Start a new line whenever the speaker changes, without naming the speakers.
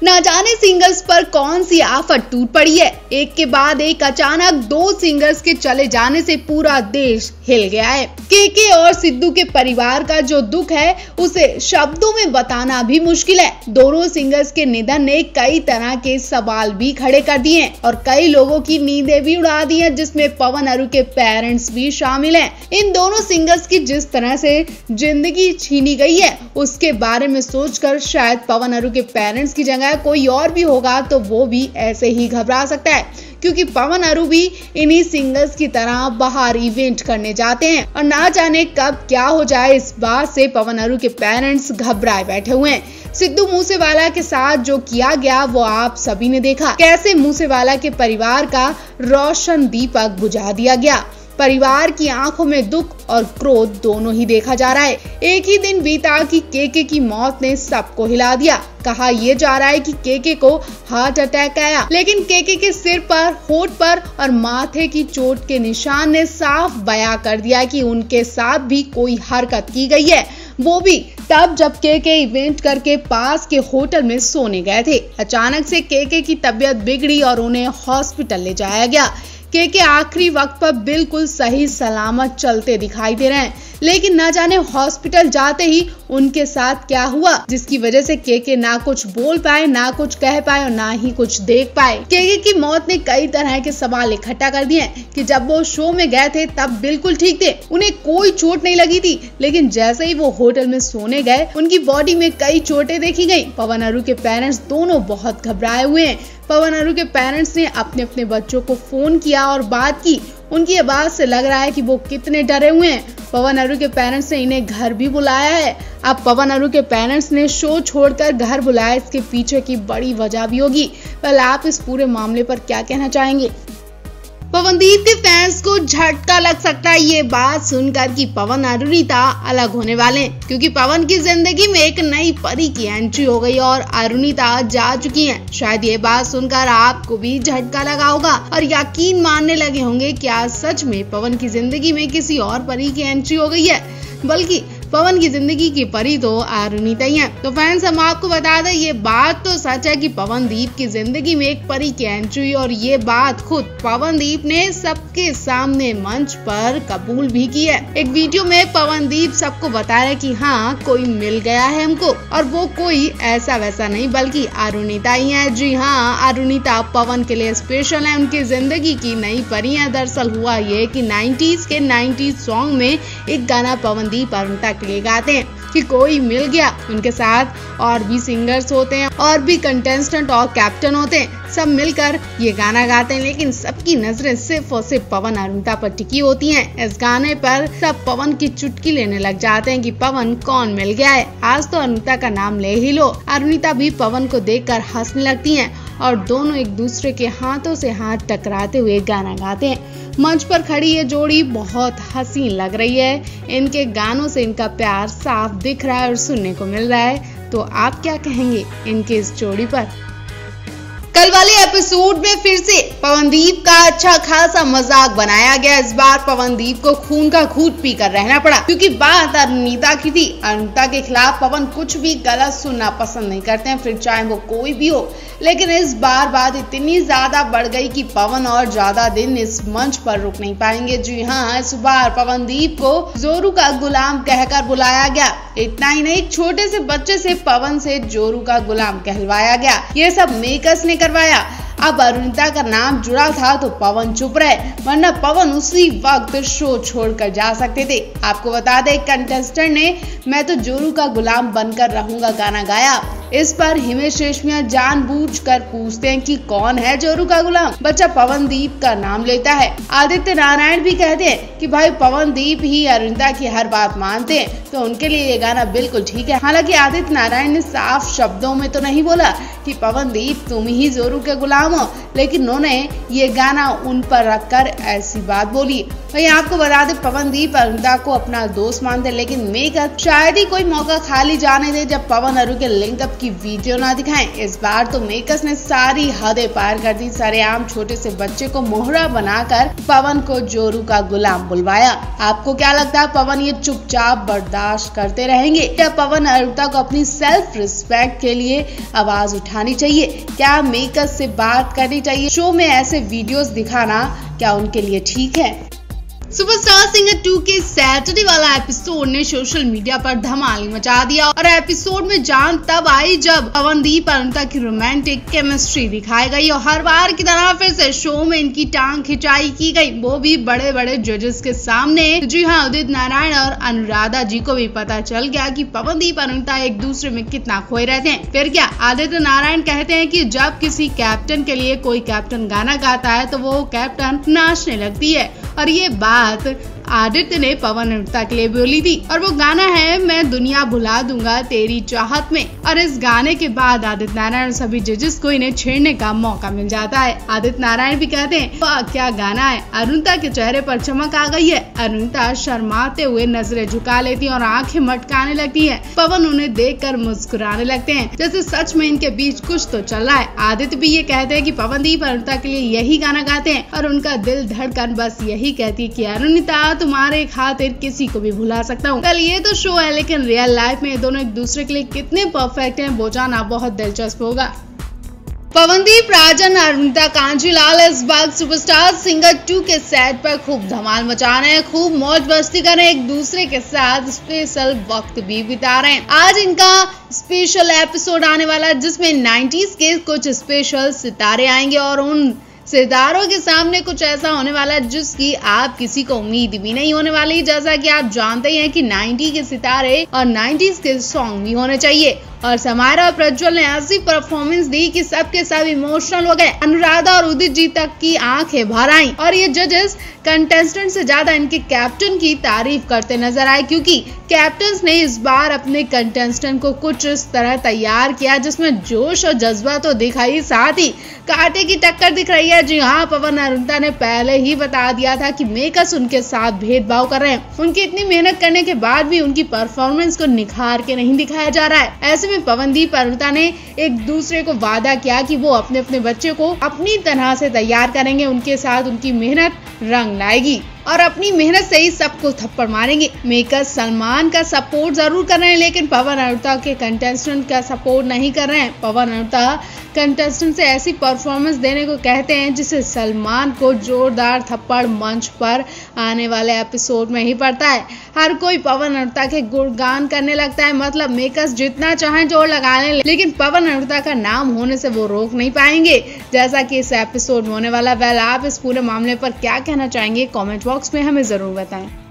ना जाने सिंगर्स पर कौन सी आफत टूट पड़ी है। एक के बाद एक अचानक दो सिंगर्स के चले जाने से पूरा देश हिल गया है। केके और सिद्धू के परिवार का जो दुख है उसे शब्दों में बताना भी मुश्किल है। दोनों सिंगर्स के निधन ने कई तरह के सवाल भी खड़े कर दिए हैं और कई लोगों की नींदें भी उड़ा दी हैं, जिसमें पवन अरू के पेरेंट्स भी शामिल हैं। इन दोनों सिंगर्स की जिस तरह से जिंदगी छीनी गई है उसके बारे में सोचकर शायद पवन अरू के पेरेंट्स की जगह कोई और भी होगा तो वो भी ऐसे ही घबरा सकता है, क्योंकि पवन अरू भी इन्हीं सिंगर्स की तरह बाहर इवेंट करने जाते हैं और ना जाने कब क्या हो जाए इस बात से पवन अरू के पेरेंट्स घबराए बैठे हुए हैं। सिद्धू मूसेवाला के साथ जो किया गया वो आप सभी ने देखा, कैसे मूसेवाला के परिवार का रोशन दीपक बुझा दिया गया। परिवार की आंखों में दुख और क्रोध दोनों ही देखा जा रहा है। एक ही दिन बीता कि केके की मौत ने सबको हिला दिया। कहा यह जा रहा है कि केके को हार्ट अटैक आया, लेकिन केके के सिर पर, होठ पर और माथे की चोट के निशान ने साफ बयां कर दिया कि उनके साथ भी कोई हरकत की गई है, वो भी तब जब केके इवेंट करके पास के होटल में सोने गए थे। अचानक से केके की तबीयत बिगड़ी और उन्हें हॉस्पिटल ले जाया गया। केके आखिरी वक्त पर बिल्कुल सही सलामत चलते दिखाई दे रहे हैं, लेकिन न जाने हॉस्पिटल जाते ही उनके साथ क्या हुआ जिसकी वजह से केके ना कुछ बोल पाए, ना कुछ कह पाए और ना ही कुछ देख पाए। केके की मौत ने कई तरह के सवाल इकट्ठा कर दिए कि जब वो शो में गए थे तब बिल्कुल ठीक थे, उन्हें कोई चोट नहीं लगी थी, लेकिन जैसे ही वो होटल में सोने गए उनकी बॉडी में कई चोटें देखी गई। पवन अरू के पेरेंट्स दोनों बहुत घबराए हुए हैं। पवन अरू के पेरेंट्स ने अपने अपने बच्चों को फोन किया और बात की। उनकी आवाज से लग रहा है कि वो कितने डरे हुए हैं। पवन अरू के पेरेंट्स ने इन्हें घर भी बुलाया है। अब पवन अरू के पेरेंट्स ने शो छोड़कर घर बुलाया, इसके पीछे की बड़ी वजह भी होगी। पहले आप इस पूरे मामले पर क्या कहना चाहेंगे? पवनदीप के फैंस को झटका लग सकता है ये बात सुनकर कि पवन और अरुणिता अलग होने वाले हैं, क्योंकि पवन की जिंदगी में एक नई परी की एंट्री हो गई और अरुणिता जा चुकी हैं। शायद ये बात सुनकर आपको भी झटका लगा होगा और यकीन मानने लगे होंगे कि आज सच में पवन की जिंदगी में किसी और परी की एंट्री हो गई है, बल्कि पवन की जिंदगी की परी तो अरुणिता ही है। तो फैंस, हम आपको बता दें ये बात तो सच है कि पवनदीप की जिंदगी में एक परी की एंट्री हुई और ये बात खुद पवनदीप ने सबके सामने मंच पर कबूल भी की है। एक वीडियो में पवनदीप सबको बता रहे कि हाँ कोई मिल गया है हमको, और वो कोई ऐसा वैसा नहीं बल्कि अरुणिता ही है। जी हाँ, अरुणिता पवन के लिए स्पेशल है, उनकी जिंदगी की नई परी है। दरअसल हुआ ये कि 90s के 90s सॉन्ग में एक गाना पवनदीप अरुणिता के लिए गाते हैं कि कोई मिल गया। उनके साथ और भी सिंगर्स होते हैं और भी कंटेस्टेंट और कैप्टन होते हैं, सब मिलकर ये गाना गाते हैं, लेकिन सबकी नजरें सिर्फ और सिर्फ पवन अरुणिता पर टिकी होती हैं। इस गाने पर सब पवन की चुटकी लेने लग जाते हैं कि पवन कौन मिल गया है, आज तो अरुणिता का नाम ले ही लो। अरुणिता भी पवन को देखकर हंसने लगती हैं और दोनों एक दूसरे के हाथों से हाथ टकराते हुए गाना गाते हैं। मंच पर खड़ी ये जोड़ी बहुत हसीन लग रही है। इनके गानों से इनका प्यार साफ दिख रहा है और सुनने को मिल रहा है। तो आप क्या कहेंगे इनके इस जोड़ी पर? कल वाले एपिसोड में फिर से पवनदीप का अच्छा खासा मजाक बनाया गया। इस बार पवनदीप को खून का घूंट पीकर रहना पड़ा, क्योंकि बात अरुणिता की थी। अरुणिता के खिलाफ पवन कुछ भी गलत सुनना पसंद नहीं करते हैं, फिर चाहे वो कोई भी हो। लेकिन इस बार बात इतनी ज्यादा बढ़ गई कि पवन और ज्यादा दिन इस मंच पर रुक नहीं पाएंगे। जी हाँ, इस बार पवनदीप को जोरू का गुलाम कहकर बुलाया गया। इतना ही नहीं, एक छोटे से बच्चे से पवन से जोरू का गुलाम कहलवाया गया। ये सब मेकर्स ने करवाया। अब अरुणिता का नाम जुड़ा था तो पवन चुप रहे, वरना पवन उसी वक्त शो छोड़कर जा सकते थे। आपको बता दें, कंटेस्टेंट ने मैं तो जोरू का गुलाम बनकर रहूंगा गाना गाया। इस पर हिमेश रेशमिया जानबूझकर पूछते हैं कि कौन है जोरू का गुलाम। बच्चा पवनदीप का नाम लेता है। आदित्य नारायण भी कहते हैं कि भाई पवनदीप ही अरुणिता की हर बात मानते हैं, तो उनके लिए ये गाना बिल्कुल ठीक है। हालांकि आदित्य नारायण ने साफ शब्दों में तो नहीं बोला कि पवनदीप तुम ही जोरू के गुलाम हो, लेकिन उन्होंने ये गाना उन पर रखकर ऐसी बात बोली। भाई आपको बता दें, पवनदीप अरुणिता को अपना दोस्त मानते, लेकिन मेकअप शायद ही कोई मौका खाली जाने दे जब पवन अरू के लिंकअप की वीडियो ना दिखाएं। इस बार तो मेकर्स ने सारी हदें पार कर दी। सरेआम छोटे से बच्चे को मोहरा बनाकर पवन को जोरू का गुलाम बुलवाया। आपको क्या लगता है, पवन ये चुपचाप बर्दाश्त करते रहेंगे या पवन अरुणिता को अपनी सेल्फ रिस्पेक्ट के लिए आवाज उठानी चाहिए? क्या मेकर्स से बात करनी चाहिए? शो में ऐसे वीडियोस दिखाना क्या उनके लिए ठीक है? सुपरस्टार सिंगर 2 के सैटरडे वाला एपिसोड ने सोशल मीडिया पर धमाल मचा दिया और एपिसोड में जान तब आई जब पवनदीप अरुणिता की रोमांटिक केमिस्ट्री दिखाई गई और हर बार की तरह फिर से शो में इनकी टांग खिंचाई की गई, वो भी बड़े बड़े जजेस के सामने। जी हाँ, उदित नारायण और अनुराधा जी को भी पता चल गया कि पवनदीप अरुणिता एक दूसरे में कितना खोए रहते हैं। फिर क्या, आदित्य नारायण कहते हैं कि जब किसी कैप्टन के लिए कोई कैप्टन गाना गाता है तो वो कैप्टन नाचने लगती है, और ये बात आदित्य ने पवन अरुणिता के लिए बोली थी और वो गाना है मैं दुनिया भुला दूंगा तेरी चाहत में। और इस गाने के बाद आदित्य नारायण और सभी जजेस को इन्हें छेड़ने का मौका मिल जाता है। आदित्य नारायण भी कहते हैं वाह क्या गाना है। अरुणिता के चेहरे पर चमक आ गई है। अरुणिता शर्माते हुए नजरें झुका लेती है और आंखें मटकाने लगती है। पवन उन्हें देखकर मुस्कुराने लगते हैं जैसे सच में इनके बीच कुछ तो चल रहा है। आदित्य भी ये कहते हैं कि पवनदीप अरुणिता के लिए यही गाना गाते हैं और उनका दिल धड़कन बस यही कहती है कि अरुणिता तुम्हारे खातिर किसी को भी भुला सकता हूँ। कल ये तो शो है, लेकिन रियल लाइफ में ये दोनों एक दूसरे के लिए कितने परफेक्ट हैं वो जानना बहुत दिलचस्प होगा। पवनदीप राजन और अरुणिता कांजीलाल इस बार सुपरस्टार सिंगर 2 के सेट पर खूब धमाल मचा रहे हैं, खूब मौज मस्ती कर रहे हैं, एक दूसरे के साथ स्पेशल वक्त भी बिता रहे हैं। आज इनका स्पेशल एपिसोड आने वाला है जिसमें 90s के कुछ स्पेशल सितारे आएंगे और उन सितारों के सामने कुछ ऐसा होने वाला है जिसकी आप किसी को उम्मीद भी नहीं होने वाली। जैसा कि आप जानते हैं कि 90 के सितारे और 90s के सॉन्ग भी होने चाहिए और समायरा और प्रज्वल ने ऐसी परफॉर्मेंस दी कि सबके सब इमोशनल हो गए। अनुराधा और उदित जी तक की आंखें भर आईं और ये जजेस कंटेस्टेंट से ज्यादा इनके कैप्टन की तारीफ करते नजर आए क्योंकि कैप्टन ने इस बार अपने कंटेस्टेंट को कुछ इस तरह तैयार किया जिसमें जोश और जज्बा तो दिखाई, साथ ही कांटे की टक्कर दिख रही है। जी हाँ, पवन अरुणिता ने पहले ही बता दिया था कि मेकर्स उनके साथ भेदभाव कर रहे हैं। उनकी इतनी मेहनत करने के बाद भी उनकी परफॉर्मेंस को निखार के नहीं दिखाया जा रहा है। ऐसे में पवनदीप अरुणिता ने एक दूसरे को वादा किया कि वो अपने अपने बच्चे को अपनी तरह से तैयार करेंगे, उनके साथ उनकी मेहनत रंग लाएगी और अपनी मेहनत से ही सबको थप्पड़ मारेंगे। मेकर्स सलमान का सपोर्ट जरूर कर रहे हैं लेकिन पवन अरुणिता के कंटेस्टेंट का सपोर्ट नहीं कर रहे हैं। पवन अरुणिता कंटेस्टेंट से ऐसी परफॉर्मेंस देने को कहते हैं जिससे सलमान को जोरदार थप्पड़ मंच पर आने वाले एपिसोड में ही पड़ता है। हर कोई पवन अरुणिता के गुणगान करने लगता है, मतलब मेकर्स जितना चाहें जोर लगा लें लेकिन पवन अरुणिता का नाम होने से वो रोक नहीं पाएंगे जैसा कि इस एपिसोड में होने वाला। वेल, आप इस पूरे मामले पर क्या कहना चाहेंगे? कमेंट बॉक्स में हमें जरूर बताएं।